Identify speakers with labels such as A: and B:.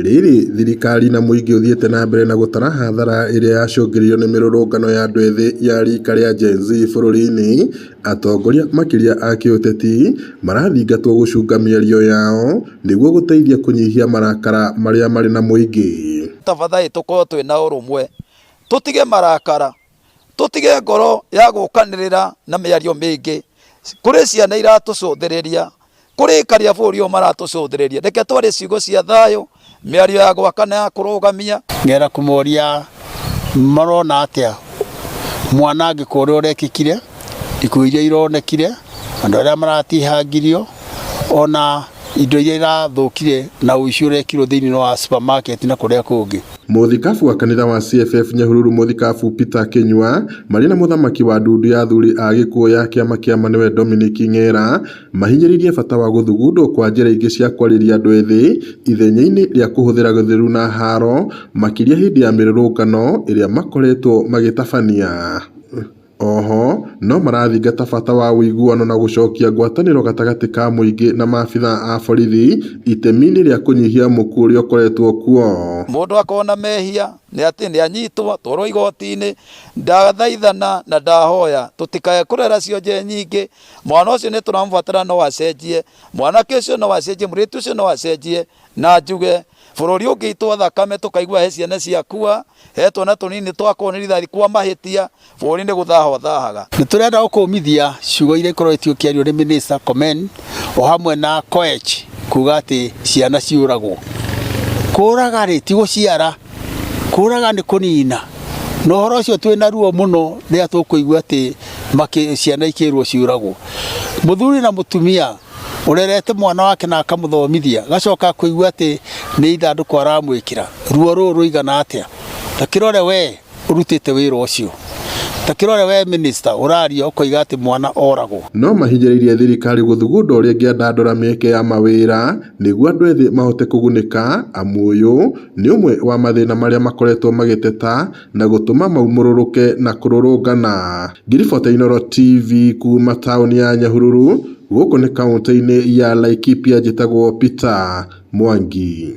A: Rĩrĩ thirikari na mũingĩ ũthiĩte na mbere na gũtara hathara ĩrĩa yacũngĩrĩirio nĩ mĩrũrũngano ya andũ ethĩ ya rika rĩa Gen Z bũrũri-inĩ, atongoria makĩria a kĩũteti marathingatwo gũcunga mĩario yao nĩguo gũteithia kũnyihia marakara marĩa marĩ na mũingĩ.
B: Tafadhali tukorwo twĩna ũrũmwe, tutige marakara, tutige ngoro ya gũkanĩrĩra na mĩario mĩingĩ. Kũrĩ ciana iratũcũthĩrĩria, kũrĩ karia bũrũri maratũcũthĩrĩria, reke tware ciugo cia thayũ, mĩario ya gwakana ya kũrũgamia.
C: Ngera kũmoria marona atĩa mwanangĩko ũrĩa ũrekĩkire, ikuũ iria ironekire, andũ arĩa maratihangirio, ona indo iria irathũkire na ũici ũrekirwo thĩinĩ wa supermarket na kũrĩa kũngĩ.
A: Mũthikabu wa kanitha wa CFF Nyahururu mũthikabu Peter Kinyua marĩ na mũthamaki wa ndundu ya athuri a gĩkuũ ya kĩama kĩa Manewe Dominic Ng'era mahinyĩrĩirie bata wa gũthugundwo kwa njĩra ingĩ cia kwarĩria andũ ethĩ ithenya-inĩ rĩa kũhũthĩra gĩtheru na haro makĩria hĩndĩ ya mĩrũrũngano ĩrĩa makoretwo magĩtabania. Oho no marathingata bata wa ũiguano na gũcokia ngwatanĩro gatagatĩ ka mũingĩ na maabitha a borithi itemi-inĩ rĩa kũnyihia mũkuũ ũrĩa ũkoretwo kuo.
B: Mũndũ akona mehia nĩ atĩ nĩ anyitwo twarwo igoti-inĩ, ndathaithana na ndahoya tũtikae kũrera cionje nyingĩ. Mwana ũcio nĩ tũramũbatara no acenjie, mwanake ũcio no acenjie, mũirĩtu ũcio no acenjie, na njuge bũrũri ũngĩitwo thakame tũkaigua he ciana ciakua, he twana tũnini twakorwo nĩ rithathi kwa mahĩtia, bũrũri nĩ gũthaho thahaga.
C: Nĩ tũrenda gũkũmithia ciugo iria ikoretwo ikĩario nĩ Minister Komen o hamwe na Koech kuga atĩ ciana ciũragwo. Kũraga rĩ ti gũciara, kũraga nĩ kũnina. Na ũhoro ũcio twĩna ruo mũno rĩrĩa tũkũigua atĩ ciana ikĩrwo ciũragwo. Mũthuri na mũtumia ũrerete mwana wake na akamũthomithia, gacoka kũigua atĩ nĩ ithandũkũ aramwĩkĩra, ruo rũrũ rũigana atĩa? Ta kĩrore we ũrutĩte wĩra ũcio, ta kĩrore we minister ũraria ũkoiga atĩ mwana oragwo.
A: No mahinyĩrĩirie thirikari gũthugunda ũrĩa ĩngĩandandũra mĩeke ya mawĩra nĩguo andũ ethĩ mahote kũgunĩka, amu ũyũ nĩ ũmwe wa mathĩna marĩa makoretwo magĩteta na gũtũma maumũrũrũke na kũrũrũngana. Ngiriboti ya Inooro TV kuma taũni ya Nyahururu, gũkũ nĩ kaũntĩ-inĩ ya Laikipia, njĩtagwo Peter Mwangi.